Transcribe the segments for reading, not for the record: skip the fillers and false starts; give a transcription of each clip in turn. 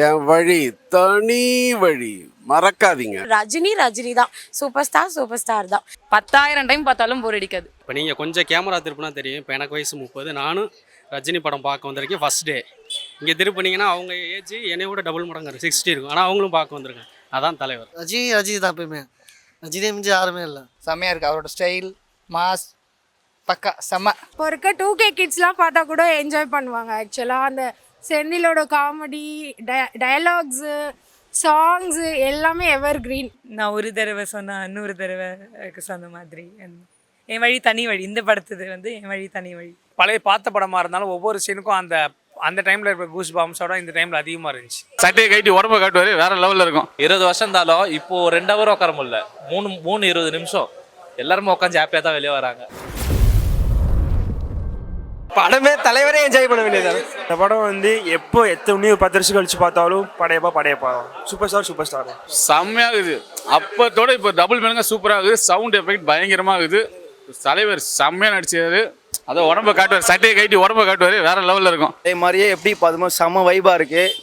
என் வழி தனி வழி மறக்காதீங்க. ரஜினி தான். சூப்பர் ஸ்டார் தான். 10,000 டைம் பார்த்தாலும் போர் அடிக்காது. இப்போ நீங்கள் கொஞ்சம் கேமரா திருப்பினா தெரியும். இப்போ எனக்கு வயசு 30, நானும் ரஜினி படம் பார்க்க வந்திருக்கேன் ஃபஸ்ட் டே. இங்கே திருப்பினீங்கன்னா அவங்க ஏஜ் என்னை விட டபுள் மடங்கு 60 இருக்கும். ஆனால் அவங்களும் பார்க்க வந்திருக்காங்க. அதான் தலைவர். ரஜினி தான் எப்பயுமே. ரஜினி மிஞ்சி யாருமே இல்லை. செம்மையாக இருக்குது அவரோட ஸ்டைல், மாஸ் பக்கா செம்ம. இப்போ இருக்க 2K கிட்ஸ்லாம் பார்த்தா கூட என்ஜாய் பண்ணுவாங்க. ஆக்சுவலாக அந்த செந்திலோட காமெடி, டயலாக்ஸு, சாங்ஸு எல்லாமே எவர் கிரீன். நான் ஒரு தடவை சொன்னால் 100 தடவை சொன்ன மாதிரி. என் வழி தனி வழி. இந்த படத்துது என் வழி தனி வழி. பழைய பார்த்த படமாக இருந்தாலும் ஒவ்வொரு சீனுக்கும் அந்த டைமில் இருக்கிற கூஸ் பாம்ஸோட இந்த டைமில் அதிகமாக இருந்துச்சு. சட்டையை கட்டி உடம்பை காட்டுவார், வேற லெவலில் இருக்கும். 20 வருஷம் இருந்தாலும் இப்போ 2 ஹவர் உட்கார முடியல. 20 நிமிஷம் எல்லாருமே உட்காந்து ஹாப்பியாக தான் வெளியே வராங்க. படமே தலைவரே என்ஜாய் பண்ண வேண்டியது. இந்த படம் எப்போ எத்தனை 10 வருஷம் கழிச்சு பார்த்தாலும் படையப்பா சூப்பர் ஸ்டார் செம்மையாகுது. அப்பத்தோட இப்போ டபுள் மடங்காக சூப்பராகுது. Sound effect பயங்கரமாகுது. தலைவர் செம்மையாக நடிச்சாரு. அதை உடம்பை காட்டுவார், சட்டையை கட்டி உடம்பை காட்டுவார், வேற லெவலில் இருக்கும். அதே மாதிரியே எப்படி பார்த்துமோ செம்ம வைபாக இருக்குது.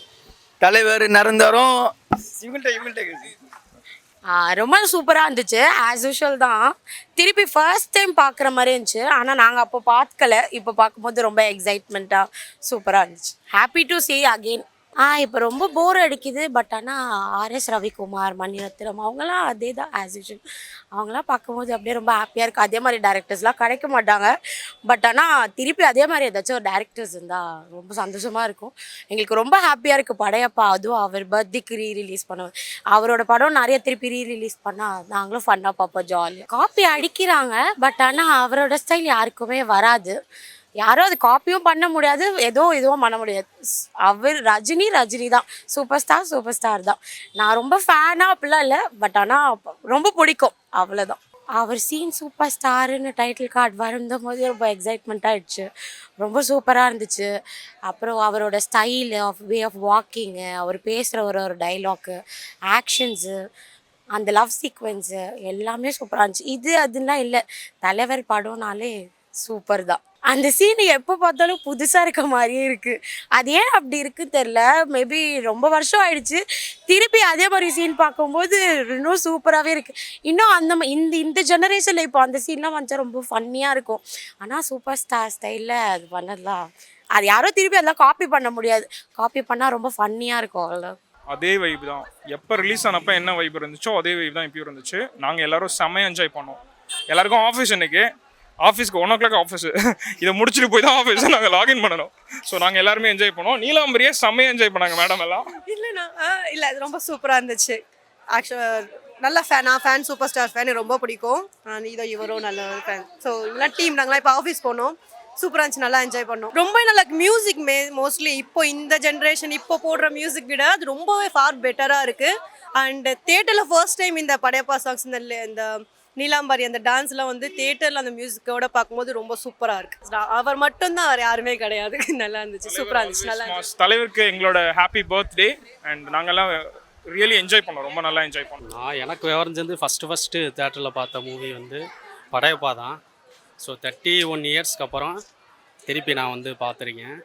தலைவர் நிரந்தரம் ரொம்ப சூப்பராக இருந்துச்சு. ஆஸ் யூஷுவல் தான். திருப்பி ஃபர்ஸ்ட் டைம் பார்க்குற மாதிரி இருந்துச்சு. ஆனால் நாங்கள் அப்போ பார்க்கல. இப்போ பார்க்கும்போது ரொம்ப எக்ஸைட்மெண்ட்டாக சூப்பராக இருந்துச்சு. Happy to see again. இப்போ ரொம்ப போர் அடிக்குது. பட் ஆனால் RS ரவிக்குமார், மணிரத்னம் அவங்களாம் அதே தான் ஆஸ் யூஷுவல். அவங்களாம் பார்க்கும்போது அப்படியே ரொம்ப ஹாப்பியாக இருக்குது. அதே மாதிரி டேரக்டர்ஸ்லாம் கிடைக்க மாட்டாங்க. பட் ஆனால் திருப்பி அதே மாதிரி ஏதாச்சும் ஒரு டேரக்டர்ஸ் இருந்தால் ரொம்ப சந்தோஷமாக இருக்கும். எங்களுக்கு ரொம்ப ஹாப்பியாக இருக்குது. படையப்பா அதுவும் அவர் பர்த்டேக்கு ரீரிலீஸ் பண்ணுவார். அவரோட படம் நிறைய திருப்பி ரீரிலீஸ் பண்ணால் நாங்களும் ஃபன்னாக பார்ப்போம், ஜாலியாக. காப்பி அடிக்கிறாங்க. பட் ஆனால் அவரோட ஸ்டைல் யாருக்குமே வராது. யாரும் அது காப்பியும் பண்ண முடியாது, எதுவும் பண்ண முடியாது. அவர் ரஜினி தான். சூப்பர் ஸ்டார் தான். நான் ரொம்ப ஃபேனாக அப்படிலாம் இல்லை. பட் ஆனால் ரொம்ப பிடிக்கும், அவ்வளோதான். அவர் சீன் சூப்பர் ஸ்டாருன்னு டைட்டில் கார்டு வரும்போது ரொம்ப எக்ஸைட்மெண்ட் ஆகிடுச்சு. ரொம்ப சூப்பராக இருந்துச்சு. அப்புறம் அவரோட ஸ்டைலு, வே ஆஃப் வாக்கிங்கு, அவர் பேசுகிற ஒரு டைலாக்கு, ஆக்ஷன்ஸு, அந்த லவ் சீக்வென்ஸு எல்லாமே சூப்பராக இருந்துச்சு. அதெல்லாம் இல்லை. தலைவர் படம்னாலே சூப்பர் தான். அந்த சீன் எப்போ பார்த்தாலும் புதுசாக இருக்க மாதிரியே இருக்குது. அது ஏன் அப்படி இருக்குன்னு தெரில. மேபி ரொம்ப வருஷம் ஆயிடுச்சு. திருப்பி அதே மாதிரி சீன் பார்க்கும்போது இன்னும் சூப்பராகவே இருக்குது. இன்னும் இந்த ஜெனரேஷனில் இப்போ அந்த சீன்லாம் வந்துச்சா ரொம்ப ஃபன்னியாக இருக்கும். ஆனால் சூப்பர் ஸ்டார் ஸ்டைலில் அது பண்ணலாம். அது யாரும் திருப்பி அதெல்லாம் காப்பி பண்ண முடியாது. காப்பி பண்ணால் ரொம்ப ஃபன்னியாக இருக்கும். அவ்வளோ அதே வைப் தான். எப்போ ரிலீஸ் ஆனப்போ என்ன வைப் இருந்துச்சோ அதே வைப் தான் இப்பயும் இருந்துச்சு. நாங்கள் எல்லோரும் செம்மையாக என்ஜாய் பண்ணோம். எல்லாருக்கும் ஆஃபீஸ் இன்னைக்கு. ஆஃபீஸ்க்கு 1 o'clock ஆஃபீஸு. இதை முடிச்சுட்டு போய் தான் ஆஃபீஸை நாங்கள் லாகின் பண்ணணும். ஸோ நாங்கள் எல்லாருமே என்ஜாய் பண்ணோம். நீலாம்பரியே செம்மையாக என்ஜாய் பண்ணாங்க மேடம் எல்லாம். இல்லை அது ரொம்ப சூப்பராக இருந்துச்சு. ஆக்சுவலாக நல்ல ஃபேன் சூப்பர் ஸ்டார் ஃபேன் ரொம்ப பிடிக்கும். இவரும் நல்ல ஃபேன். ஸோ இதெல்லாம் டீம் நாங்களாம் இப்போ ஆஃபீஸ் போனோம். சூப்பராக இருந்துச்சு. நல்லா என்ஜாய் பண்ணோம். ரொம்ப நல்லா மியூசிக் மோஸ்ட்லி இப்போ இந்த ஜென்ரேஷன் இப்போ போடுற மியூசிக் விட அது ரொம்பவே ஃபார் பெட்டராக இருக்குது. அண்ட் தியேட்டரில் ஃபர்ஸ்ட் டைம் இந்த படையப்பா சாங்ஸ், இந்த நீலாம்பரி அந்த டான்ஸ்லாம் தியேட்டரில் அந்த மியூசிக்கோட பார்க்கும்போது ரொம்ப சூப்பராக இருக்குது. அவர் மட்டும்தான், அவர் யாருமே கிடையாது. நல்லா இருந்துச்சு, சூப்பராக இருந்துச்சு. நல்லா தலைவருக்கு எங்களோட ஹாப்பி பர்த்டே. அண்ட் நாங்கள்லாம் ரியலி என்ஜாய் பண்ணோம். ரொம்ப நல்லா என்ஜாய் பண்ணோம். நான் எனக்கு விவரஞ்சது ஃபஸ்ட்டு தேட்டரில் பார்த்த மூவி படையப்பா தான். ஸோ 31 இயர்ஸ்க்கு அப்புறம் திருப்பி நான் பார்த்துருக்கேன்.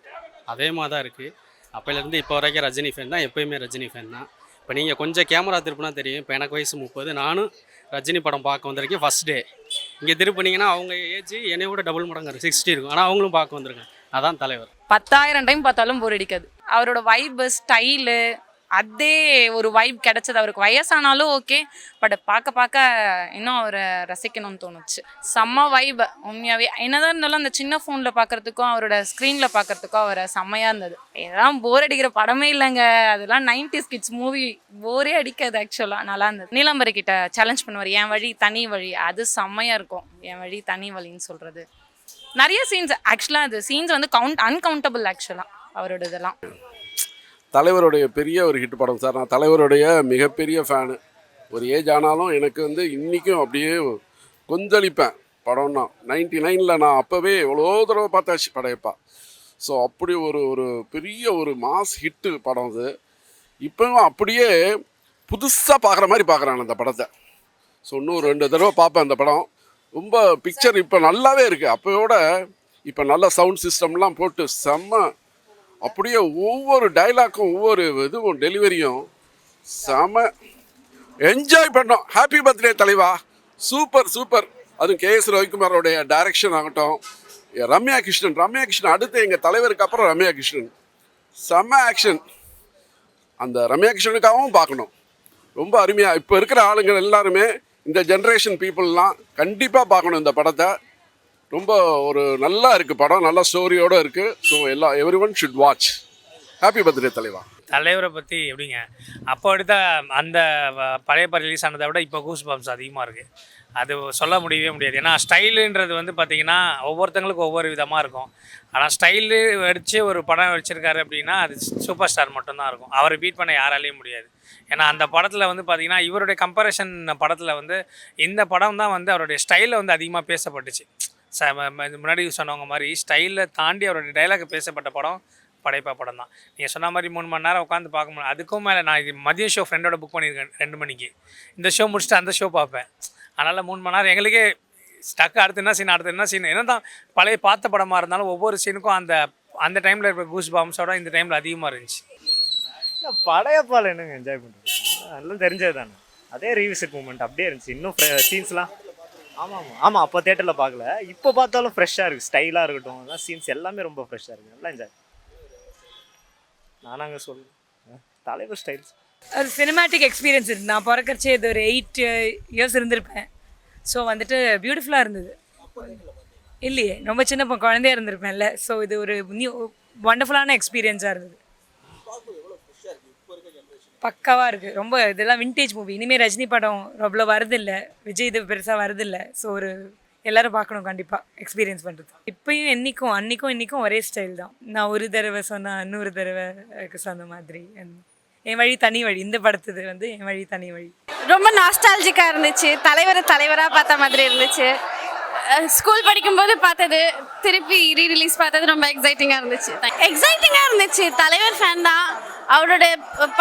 அதே மாதிரி தான் இருக்குது. அப்போலேருந்து இப்போ வரைக்கும் ரஜினி ஃபேன் தான். எப்போயுமே ரஜினி ஃபேன் தான். இப்போ நீங்கள் கொஞ்சம் கேமரா திருப்பினா தெரியும். இப்போ எனக்கு வயசு 30, நானும் ரஜினி படம் பார்க்க வந்திருக்கேன் ஃபஸ்ட் டே. இங்கே திருப்பினீங்கன்னா அவங்க ஏஜ் என்னை விட டபுள் மடங்கு 60 இருக்கும். ஆனால் அவங்களும் பார்க்க வந்திருக்காங்க. அதான் தலைவர். 10,000 டைம் பார்த்தாலும் போர் அடிக்காது. அவரோட வைப்பு, ஸ்டைலு, அதே ஒரு வைப் கிடைச்சது. அவருக்கு வயசானாலும் ஓகே. பட் பார்க்க இன்னும் அவரை ரசிக்கணும்னு தோணுச்சு. செம்ம வைப் உண்மையாகவே. என்னதான் இருந்தாலும் அந்த சின்ன ஃபோனில் பார்க்குறதுக்கும் அவரோட ஸ்க்ரீனில் பார்க்குறதுக்கும் அவரை செம்மையாக இருந்தது. இதெல்லாம் போர் அடிக்கிற படமே இல்லைங்க. அதெல்லாம் 90s கிட்ஸ் மூவி. போரே அடிக்காது. ஆக்சுவலாக நல்லா இருந்தது. நீலாம்பரி கிட்ட சேலஞ்ச் பண்ணுவார், என் வழி தனி வழி. அது செம்மையாக இருக்கும். என் வழி தனி வழின்னு சொல்கிறது. நிறைய சீன்ஸ் ஆக்சுவலாக அது சீன்ஸ் அன்கவுண்டபிள் ஆக்சுவலாக அவரோட இதெல்லாம். தலைவருடைய பெரிய ஒரு ஹிட் படம் சார். நான் தலைவருடைய மிகப்பெரிய ஃபேனு. ஒரு ஏஜ் ஆனாலும் எனக்கு இன்றைக்கும் அப்படியே கொந்தளிப்பேன். படம்னா 99ல் நான் அப்போவே எவ்வளோ தடவை பார்த்தாச்சு படையப்பா. ஸோ அப்படி ஒரு பெரிய ஒரு மாஸ் ஹிட்டு படம் அது. இப்போவும் அப்படியே புதுசாக பார்க்குற மாதிரி பார்க்குறான் அந்த படத்தை. ஸோ இன்னும் 2 தடவை பார்ப்பேன் அந்த படம். ரொம்ப பிக்சர் இப்போ நல்லாவே இருக்குது. அப்போயோட இப்போ நல்ல சவுண்ட் சிஸ்டம்லாம் போட்டு செம்ம அப்படியே ஒவ்வொரு டைலாக்கும் ஒவ்வொரு இதுவும் டெலிவரியும் செம என்ஜாய் பண்ணோம். ஹாப்பி பர்த்டே தலைவா, சூப்பர் சூப்பர். அதுவும் கேஎஸ் ரவிக்குமாரோடைய டைரக்ஷன் ஆகட்டும், ரம்யா கிருஷ்ணன் அடுத்து எங்கள் தலைவருக்கு அப்புறம் ரம்யா கிருஷ்ணன் செம்ம ஆக்ஷன். அந்த ரம்யா கிருஷ்ணனுக்காகவும் பார்க்கணும். ரொம்ப அருமையாக இப்போ இருக்கிற ஆளுங்கள் எல்லாருமே, இந்த ஜென்ரேஷன் பீப்புளெலாம் கண்டிப்பாக பார்க்கணும் இந்த படத்தை. ரொம்ப ஒரு நல்லா இருக்குது படம், நல்ல ஸ்டோரியோடு இருக்குது. So every one should watch. Happy birthday தலைவா. தலைவரை பற்றி எப்படிங்க, அப்போ எடுத்த அந்த பழைய படம் ரிலீஸ் ஆனதை விட இப்போ கூஸ் பம்ப்ஸ் அதிகமாக இருக்குது. அது சொல்ல முடியவே முடியாது. ஏன்னா ஸ்டைலுன்றது வந்து பார்த்திங்கன்னா ஒவ்வொருத்தங்களுக்கும் ஒவ்வொரு விதமாக இருக்கும். ஆனால் ஸ்டைலு வச்சு ஒரு படம் வச்சுருக்காரு அப்படின்னா அது சூப்பர் ஸ்டார் மட்டும்தான் இருக்கும். அவரை பீட் பண்ண யாராலையும் முடியாது. ஏன்னா அந்த படத்தில் வந்து பார்த்திங்கன்னா இவருடைய கம்பேரிஷன் படத்தில் வந்து இந்த படம் தான் வந்து அவருடைய ஸ்டைலில் வந்து அதிகமாக பேசப்பட்டுச்சு. முன்னாடி சொன்னவங்க மாதிரி ஸ்டைலில் தாண்டி அவருடைய டைலாக் பேசப்பட்ட படம் படைப்பா படம் தான். நீங்கள் சொன்ன மாதிரி 3 மணி நேரம் உட்காந்து பார்க்க முடியும். அதுக்கும் மேலே நான் இது மதியம் ஷோ ஃப்ரெண்டோட புக் பண்ணியிருக்கேன் 2 மணிக்கு. இந்த ஷோ முடிச்சுட்டு அந்த ஷோ பார்ப்பேன். அதனால் 3 மணி நேரம் எங்களுக்கே ஸ்டக்கு. அடுத்து என்ன சீன் என்ன தான் பழைய பார்த்த படமாக இருந்தாலும் ஒவ்வொரு சீனுக்கும் அந்த டைமில் இருக்கிற கூஸ் பாம்ஸோட இந்த டைமில் அதிகமாக இருந்துச்சு. படையப்பால் என்னங்க என்ஜாய் பண்ணுறது, நல்லா தெரிஞ்சது தானே. அதே ரீவிசிட் மூமெண்ட் அப்படியே இருந்துச்சு. இன்னும் சீன்ஸ்லாம் ஆமாம் அப்போ தேட்டரில் பார்க்கல, இப்போ பார்த்தாலும் ஃப்ரெஷ்ஷாக இருக்குது. ஸ்டைலாக இருக்கட்டும், அதெல்லாம் சீன்ஸ் எல்லாமே ரொம்ப ஃப்ரெஷ்ஷாக இருக்குது. நல்லா என்ஜாய். நானாங்க சொல்லுவேன் தலைவர் ஸ்டைல்ஸ். அது சினிமேட்டிக் எக்ஸ்பீரியன்ஸ் இருக்குது. நான் பிறக்கறச்சே இது ஒரு 8 இயர்ஸ் இருந்திருப்பேன். ஸோ வந்துட்டு பியூட்டிஃபுல்லாக இருந்தது. இல்லையே, ரொம்ப சின்ன குழந்தையாக இருந்திருப்பேன்ல. ஸோ இது ஒரு வண்டர்ஃபுல்லான எக்ஸ்பீரியன்ஸாக இருந்தது. பக்காவாக இருக்குது. ரொம்ப இதெல்லாம் விண்டேஜ் மூவி. இனிமேல் ரஜினி படம் அவ்வளோ வரதில்லை, விஜய் இது பெருசாக வரதில்லை. ஸோ ஒரு எல்லோரும் பார்க்கணும் கண்டிப்பாக எக்ஸ்பீரியன்ஸ் பண்ணுறது. இப்போயும் அன்றைக்கும் ஒரே ஸ்டைல் தான். நான் ஒரு தடவை சொன்னால் இன்னொரு தடவை சொன்ன மாதிரி. என் வழி தனி வழி. இந்த படத்துது வந்து என் வழி தனி வழி. ரொம்ப நாஸ்டாலஜிக்காக இருந்துச்சு. தலைவராக பார்த்த மாதிரி இருந்துச்சு. ஸ்கூல் படிக்கும்போது பார்த்தது, திருப்பி ரீரிலீஸ் பார்த்தது ரொம்ப எக்ஸைட்டிங்காக இருந்துச்சு. தலைவர் ஃபேன் தான். அவரோட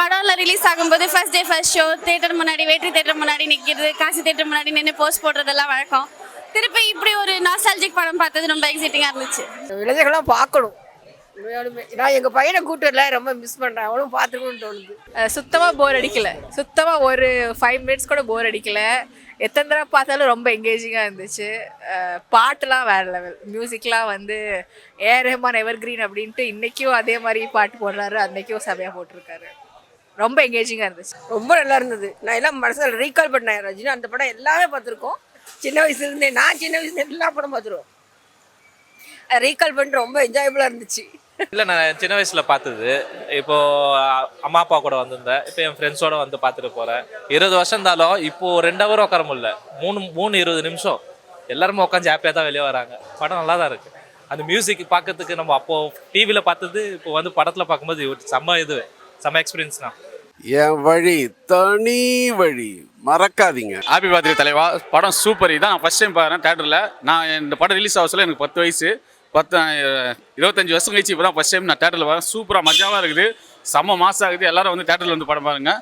படம்ல ரிலீஸ் ஆகும்போது first day first show theatre முன்னாடி, வெற்றி தேட்டர் முன்னாடி நிற்கிறது, காசி தேட்டர் முன்னாடி நின்று போஸ்ட் போடுறதெல்லாம் வழக்கம். திருப்பி இப்படி ஒரு நாஸ்டாலஜிக் படம் பார்த்தது ரொம்ப எக்ஸைட்டிங்காக இருந்துச்சு. இளைஞர்கள்லாம் பார்க்கணும். நான் எங்கள் பையனை கூட்டல ரொம்ப மிஸ் பண்ணுறேன். அவளும் பார்த்துக்கணும்னு தோணுது. சுத்தமாக போர் அடிக்கல. சுத்தமாக ஒரு 5 மினிட்ஸ் கூட போர் அடிக்கல. எத்தனை தடவை பார்த்தாலும் ரொம்ப எங்கேஜிங்காக இருந்துச்சு. பாட்டுலாம் வேறு லெவல். மியூசிக்லாம் வந்து ஏஆர் ரஹ்மான் எவர் கிரீன் அப்படின்ட்டு இன்றைக்கும் அதே மாதிரி பாட்டு போடுறாரு, அன்றைக்கும் செமையாக போட்டிருக்காரு. ரொம்ப எங்கேஜிங்காக இருந்துச்சு. ரொம்ப நல்லா இருந்தது. நான் எல்லாம் மனசில் ரீகால் பண்ணேன். ரஜினி அந்த படம் எல்லாமே பார்த்துருக்கோம். சின்ன வயசுலேருந்தே எல்லா படம் பார்த்துருவோம். ரீகால் பண்ணிட்டு ரொம்ப என்ஜாயபுளாக இருந்துச்சு. இல்லை, நான் சின்ன வயசில் பார்த்தது. இப்போது அம்மா அப்பா கூட வந்திருந்தேன். இப்போ என் ஃப்ரெண்ட்ஸோடு வந்து பார்த்துட்டு போகிறேன். 20 வருஷம் இருந்தாலும் இப்போது 2 ஹவர் உட்கார முடியல. 20 நிமிஷம் எல்லாருமே உட்காந்து ஹாப்பியாக தான் வெளியே வராங்க. படம் நல்லா தான் இருக்குது. அந்த மியூசிக் பார்க்கறதுக்கு நம்ம அப்போது டிவியில் பார்த்தது இப்போ வந்து படத்தில் பார்க்கும்போது செம்ம எக்ஸ்பீரியன்ஸ் தான். என் வழி தனி வழி, மறக்காதீங்க. ஹாப்பி பர்த்டே தலைவா. படம் சூப்பர். இதான் ஃபர்ஸ்ட் டைம் பாருறேன் தேட்டரில். நான் இந்த படம் ரிலீஸ் ஆகல எனக்கு 10 வயசு. 25 வருஷம் கழிச்சு இப்போ தான் ஃபஸ்ட் டைம் நான் தேட்டரில் வரேன். சூப்பராக மஜாவாக இருக்குது, செம்ம மாசாக இருக்குது. எல்லாரும் வந்து தேட்டரில் வந்து படம் பாருங்கள்.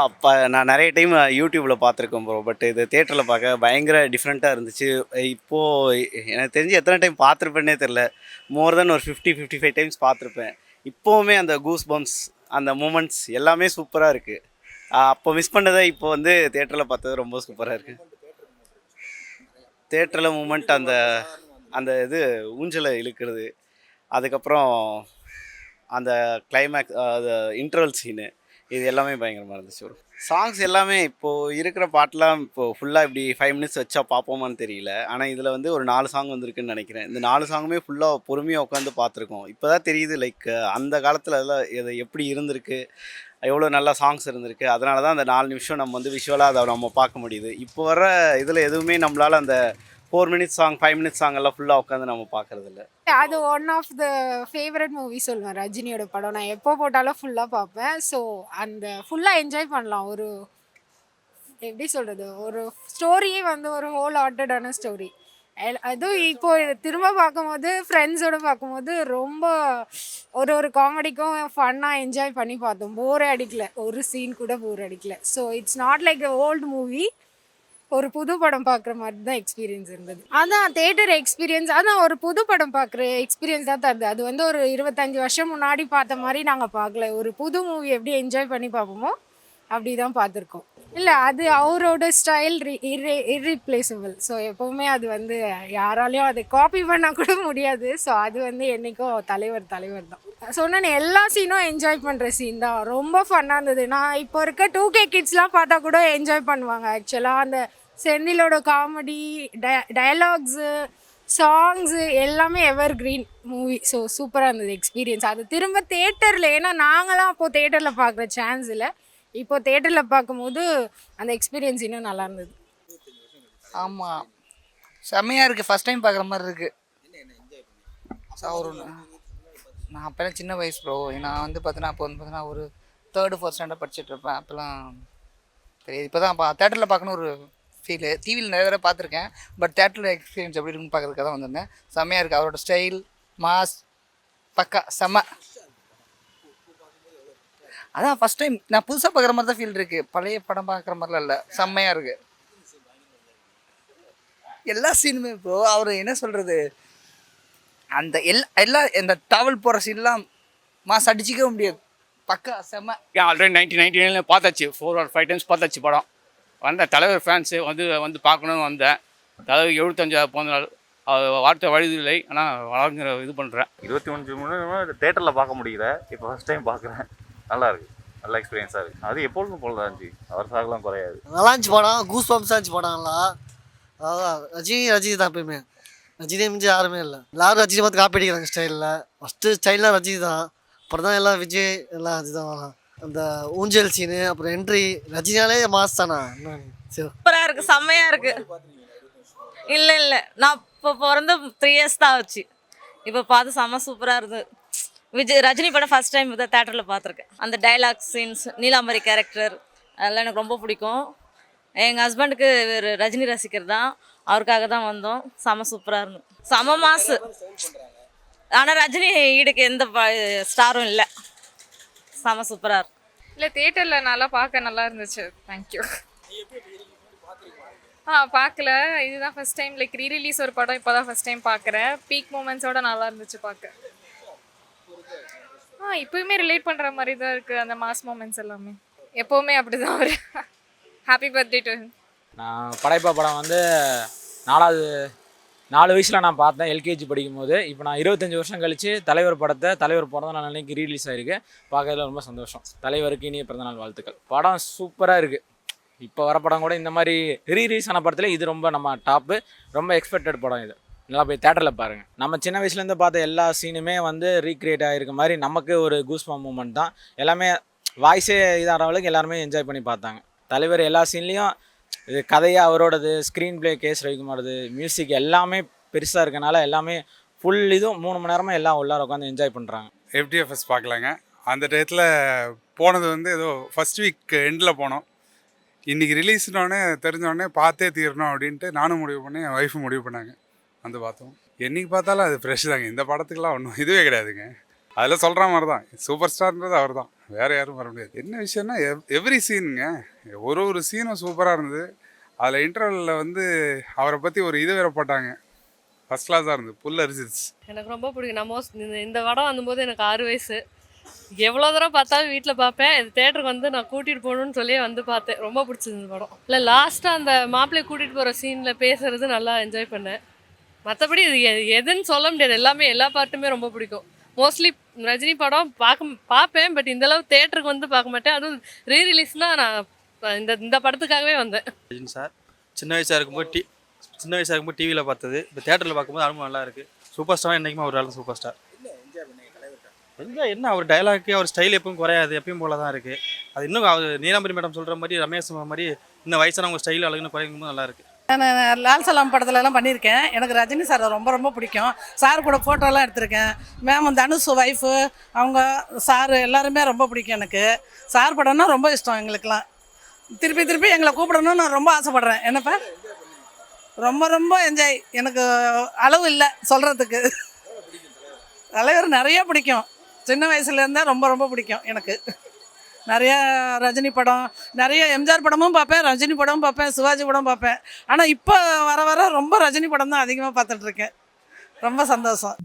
இப்போ நான் நிறைய டைம் யூடியூப்பில் பார்த்துருக்கேன் ப்ரோ. பட் இது தேட்டரில் பார்க்க பயங்கர டிஃப்ரெண்ட்டாக இருந்துச்சு. இப்போது எனக்கு தெரிஞ்சு எத்தனை டைம் பார்த்துருப்பேன்னே தெரில. மோர் தென் ஒரு 50-55 டைம்ஸ் பார்த்துருப்பேன். இப்போவுமே அந்த கூஸ் பம்ப்ஸ், அந்த மூமெண்ட்ஸ் எல்லாமே சூப்பராக இருக்குது. அப்போ மிஸ் பண்ணதை இப்போ வந்து தேட்டரில் பார்த்தது ரொம்ப சூப்பராக இருக்குது. தேட்டரில் மூமெண்ட், அந்த இது ஊஞ்சலை இழுக்கிறது, அதுக்கப்புறம் அந்த கிளைமேக்ஸ், அது இன்டர்வல் சீனு, இது எல்லாமே பயங்கரமாக இருந்துச்சு. ஒரு சாங்ஸ் எல்லாமே இப்போது இருக்கிற பாட்டெலாம் இப்போது ஃபுல்லாக இப்படி 5 மினிட்ஸ் வச்சா பார்ப்போமான்னு தெரியல. ஆனால் இதில் வந்து ஒரு 4 சாங் வந்திருக்குன்னு நினைக்கிறேன். இந்த 4 சாங்குமே ஃபுல்லாக பொறுமையாக உட்காந்து பார்த்துருக்கோம். இப்போ தான் தெரியுது லைக் அந்த காலத்தில் எல்லாம் இது எப்படி இருந்திருக்கு, எவ்வளோ நல்லா சாங்ஸ் இருந்திருக்கு. அதனால தான் அந்த 4 நிமிஷம் நம்ம வந்து விஷுவலாக அதை நம்ம பார்க்க முடியுது. இப்போ வர இதில் எதுவுமே நம்மளால் அந்த 4 மினிட்ஸ் சாங், 5 மினிட்ஸ் சாங் எல்லாம் ஃபுல்லாக உட்காந்து நம்ம பார்க்கறது இல்லை. அது one of the favourite movie சொல்லுவேன். ரஜினியோட படம் நான் எப்போ போட்டாலும் ஃபுல்லாக பார்ப்பேன். ஸோ அந்த ஃபுல்லாக என்ஜாய் பண்ணலாம். ஒரு எப்படி சொல்கிறது, ஒரு ஸ்டோரியே வந்து ஒரு ஹோல் ஹார்ட்டடான ஸ்டோரி. அதுவும் இப்போ திரும்ப பார்க்கும்போது ஃப்ரெண்ட்ஸோடு பார்க்கும்போது ரொம்ப ஒரு காமெடிக்கும் ஃபன்னாக என்ஜாய் பண்ணி பார்த்தோம். போரே அடிக்கல, ஒரு சீன் கூட போர் அடிக்கல. So it's not like a old movie. ஒரு புது படம் பார்க்குற மாதிரி தான் எக்ஸ்பீரியன்ஸ் இருந்தது. அதான் தேட்டர் எக்ஸ்பீரியன்ஸ், அதான் ஒரு புது படம் பார்க்குற எக்ஸ்பீரியன்ஸ் தான் தருது. அது வந்து ஒரு 25 வருஷம் முன்னாடி பார்த்த மாதிரி நாங்கள் பார்க்கல. ஒரு புது மூவி எப்படி என்ஜாய் பண்ணி பார்ப்போமோ அப்படி தான் பார்த்துருக்கோம். இல்லை, அது அவரோட ஸ்டைல் இர்ரீப்ளேசபிள். ஸோ எப்போவுமே அது வந்து யாராலையும் அதை காப்பி பண்ணால் கூட முடியாது. ஸோ அது வந்து என்றைக்கும் தலைவர் தான். சொன்னேன், எல்லா சீனும் என்ஜாய் பண்ணுற சீன் தான். ரொம்ப ஃபன்னாக இருந்தது. நான் இப்போ இருக்க 2K கிட்ஸ்லாம் பார்த்தா கூட என்ஜாய் பண்ணுவாங்க. ஆக்சுவலாக அந்த செந்திலோட காமெடி, டயலாக்ஸு, சாங்ஸு எல்லாமே எவர் கிரீன் மூவி. ஸோ சூப்பராக இருந்தது எக்ஸ்பீரியன்ஸ். அது திரும்ப தேட்டரில், ஏன்னா நாங்களாம் அப்போது தேட்டரில் பார்க்குற சான்ஸ் இல்லை. இப்போ தேட்டரில் பார்க்கும்போது அந்த எக்ஸ்பீரியன்ஸ் இன்னும் நல்லா இருந்தது. ஆமாம், செம்மையாக இருக்குது. ஃபஸ்ட் டைம் பார்க்குற மாதிரி இருக்குது. ஒரு நான் அப்போல்லாம் சின்ன வயசு ப்ரோ. நான் வந்து பார்த்தீங்கன்னா அப்போ வந்து பார்த்தீங்கன்னா ஒரு 3rd 4th ஸ்டாண்டர்ட் படிச்சுட்டு இருப்பேன். அப்போல்லாம் தெரியாது. இப்போ தான் தேட்டரில் பார்க்கணும் ஒரு ஃபீலு. டிவியில் நிறைய தடவை பார்த்துருக்கேன். பட் தேட்டரில் எக்ஸ்பீரியன்ஸ் எப்படி இருக்குன்னு பார்க்குறதுக்காக தான் வந்திருந்தேன். செம்மையாக இருக்குது. அவரோட ஸ்டைல், மாஸ், பக்கா செம்ம. அதான் ஃபஸ்ட் டைம் நான் புதுசாக பார்க்குற மாதிரி தான் ஃபீல் இருக்குது. பழைய படம் பார்க்குற மாதிரிலாம் இல்லை. செம்மையாக இருக்குது எல்லா சீனுமே. இப்போ அவர் என்ன சொல்கிறது, அந்த எல்லா இந்த டவல் போகிற சீன்லாம் மாஸ் அடிச்சிக்கவே முடியாது. பக்கா செம்ம. ஆல்ரெடி 1999 பார்த்தாச்சு. 4 or 5 times பார்த்தாச்சு படம். வந்த தலைவர் ஃபேன்ஸு வந்து பார்க்கணுன்னு வந்தேன். தலைவர் 75 பிறந்த நாள். வார்த்தை வழிதில்லை, ஆனால் வளர்ந்து இது பண்ணுறேன். 21 மணி தேட்டரில் பார்க்க முடியல. இப்போ ஃபஸ்ட் டைம் பார்க்குறேன். நல்லா இருக்குது. நல்ல எக்ஸ்பீரியன்ஸாக இருக்குது. அது எப்பொழுதும் போல தான் இருந்துச்சு. அவர் சாகலாம் குறையாது. நல்லா இருந்துச்சு படம். கூஸ் பம்ப்ஸாக இருந்துச்சு படம். நல்லா அதான் ரஜினி தான். எப்பயுமே ரஜினி மிஞ்சி யாருமே இல்லை. எல்லாரும் ரஜினி பார்த்து காப்பி அடிக்கிறாங்க ஸ்டைலில். ஃபஸ்ட்டு ஸ்டைல்லாம் ரஜினி தான். அப்புறம் தான் எல்லாம் விஜய் எல்லாம் அதுதான். அந்த ஊஞ்சல் சீனு, அப்புறம் என்ட்ரி, ரஜினியாலே மாஸ் தானா. சூப்பராக இருக்குது, செம்மையாக இருக்குது. இல்லை நான் இப்போ பிறந்த 3 years தான் ஆச்சு. இப்போ பார்த்து செம்ம சூப்பராக இருந்தது. ரஜினி படம் ஃபஸ்ட் டைம் தான் தேட்டரில் பார்த்துருக்கேன். அந்த டைலாக் சீன்ஸ், நீலாம்பரி கேரக்டர் அதெல்லாம் எனக்கு ரொம்ப பிடிக்கும். எங்கள் ஹஸ்பண்டுக்கு ரஜினி ரசிகர் தான். அவருக்காக தான் வந்தோம். செம்ம சூப்பராக இருந்தோம். செம்ம மாசு. ஆனால் ரஜினி ஈடுக்கு எந்த ஸ்டாரும் இல்லை. செம்ம சூப்பராக இருக்கும். இல்லை, தேட்டரில் நல்லா இருந்துச்சு. தேங்க்யூ. பார்க்கல. இதுதான் ஃபஸ்ட் டைம். லைக் ரீரிலீஸ் ஒரு படம் இப்போ தான் ஃபஸ்ட் டைம் பார்க்குறேன். பீக் மூமெண்ட்ஸோட நல்லா இருந்துச்சு பார்க்க. இப்போயுமே ரிலேட் பண்ணுற மாதிரி தான் இருக்குது அந்த மாஸ் மூமெண்ட்ஸ் எல்லாமே. எப்போவுமே அப்படி தான் அவர். Happy birthday to him. நான் படைப்பா படம் வந்து 4 வயசில் நான் பார்த்தேன், எல்கேஜி படிக்கும்போது. இப்போ நான் 25 வருஷம் கழித்து தலைவர் படத்தை தலைவர் பிறந்த நாள் அன்னைக்கு ரீலீஸ் ஆகிருக்கு. பார்க்கறதுல ரொம்ப சந்தோஷம். தலைவருக்கு இனிய பிறந்தநாள் வாழ்த்துக்கள். படம் சூப்பராக இருக்குது. இப்போ வர படம் கூட இந்த மாதிரி ரீலீஸ் ஆன படத்தில் இது ரொம்ப நம்ம டாப்பு. ரொம்ப எக்ஸ்பெக்டட் படம் இது. நல்லா போய் தேட்டரில் பாருங்கள். நம்ம சின்ன வயசுலேருந்து பார்த்த எல்லா சீனுமே வந்து ரீக்ரியேட் ஆகிருக்க மாதிரி நமக்கு ஒரு கூஸ்பம் மூமெண்ட் தான். எல்லாமே வாய்ஸே இதாகிற அளவுக்கு எல்லாருமே என்ஜாய் பண்ணி பார்த்தாங்க. தலைவர் எல்லா சீன்லேயும் இது கதையாக அவரோடது, ஸ்க்ரீன் ப்ளே கேஸ் ரவிக்குமாரது, மியூசிக் எல்லாமே பெருசாக இருக்கனால எல்லாமே ஃபுல் இதுவும் 3 மணி நேரமாக எல்லாம் உள்ளார உட்காந்து என்ஜாய் பண்ணுறாங்க. FDFS பார்க்கலாங்க. அந்த டயத்தில் போனது வந்து ஏதோ ஃபஸ்ட் வீக் எண்டில் போனோம். இன்றைக்கி ரிலீஸ்னோடனே தெரிஞ்சோடனே பார்த்தே தீரணும் அப்படின்ட்டு நானும் முடிவு பண்ணி என் ஒய்ஃபும் முடிவு பண்ணாங்க. வந்து பார்த்தோம். என்றைக்கு பார்த்தாலும் அது ஃப்ரெஷ் தாங்க. இந்த படத்துக்குலாம் ஒன்றும் இதுவே கிடையாதுங்க. அதில் சொல்கிற மாதிரி தான் சூப்பர் ஸ்டார்ன்றது அவர் தான், வேறு யாரும் வர முடியாது. என்ன விஷயம்னா எவ்ரி சீனுங்க, ஒரு சீனும் சூப்பராக இருந்தது. அதில் இன்டர்வலில் வந்து அவரை பற்றி ஒரு இது வேற போட்டாங்க. ஃபஸ்ட் கிளாஸாக இருந்தது. புல் அரிசிச்சு. எனக்கு ரொம்ப பிடிக்கும். நான் இந்த படம் வந்தபோது எனக்கு 6 வயசு. எவ்வளோ தூரம் பார்த்தாலும் வீட்டில் பார்ப்பேன். இந்த தேட்டருக்கு வந்து நான் கூட்டிகிட்டு போகணுன்னு சொல்லி வந்து பார்த்தேன். ரொம்ப பிடிச்சிருந்த படம். இல்லை, லாஸ்ட்டாக அந்த மாப்பிள்ளையை கூட்டிகிட்டு போகிற சீனில் பேசுகிறது நல்லா என்ஜாய் பண்ணேன். மற்றபடி இது எதுன்னு சொல்ல முடியாது. எல்லா பாட்டுமே ரொம்ப பிடிக்கும். மோஸ்ட்லி ரஜினி படம் பார்ப்பேன். பட் இந்தளவு தேட்டருக்கு வந்து பார்க்க மாட்டேன். அதுவும் ரீரிலீஸ்னால் நான் இந்த படத்துக்காகவே வந்தேன். ரஜினி சார் சின்ன வயசாக இருக்கும்போது டிவியில் பார்த்தது. இப்போ தேட்டரில் பார்க்கும்போது அனுபவம் நல்லா இருக்குது. சூப்பர் ஸ்டார் என்றைக்குமே ஒரு ஆள் சூப்பர் ஸ்டார். என்ன அவர் டைலாக்கு, அவர் ஸ்டைல் எப்பவும் குறையாது. எப்பயும் போல தான் இருக்குது. அது இன்னும் அவர் நீலாம்பரி மேடம் சொல்கிற மாதிரி, ரமேஷ் மாதிரி இன்னும் வயசானவங்க ஸ்டைல் அழகுன்னு குறைக்கும்போது நல்லா இருக்குது. நான் லால் சலாம் படத்துலலாம் பண்ணியிருக்கேன். எனக்கு ரஜினி சார் ரொம்ப பிடிக்கும். சார் கூட ஃபோட்டோலாம் எடுத்திருக்கேன். மேம் தனுஷ் ஒய்ஃபு, அவங்க சார் எல்லாருமே ரொம்ப பிடிக்கும் எனக்கு. சார் படம்னா ரொம்ப இஷ்டம் எங்களுக்கெல்லாம். திருப்பி எங்களை கூப்பிடணும்னு நான் ரொம்ப ஆசைப்பட்றேன். என்னப்பா ரொம்ப என்ஜாய். எனக்கு அளவு இல்லை சொல்கிறதுக்கு. தலைவர் நிறைய பிடிக்கும். சின்ன வயசுலேருந்தே ரொம்ப பிடிக்கும் எனக்கு. நிறைய ரஜினி படம், நிறைய எம்ஜிஆர் படமும் பார்ப்பேன், ரஜினி படமும் பார்ப்பேன், சிவாஜி படம் பார்ப்பேன். ஆனால் இப்போ வர வர ரொம்ப ரஜினி படம் தான் அதிகமாக பார்த்துட்ருக்கேன். ரொம்ப சந்தோஷம்.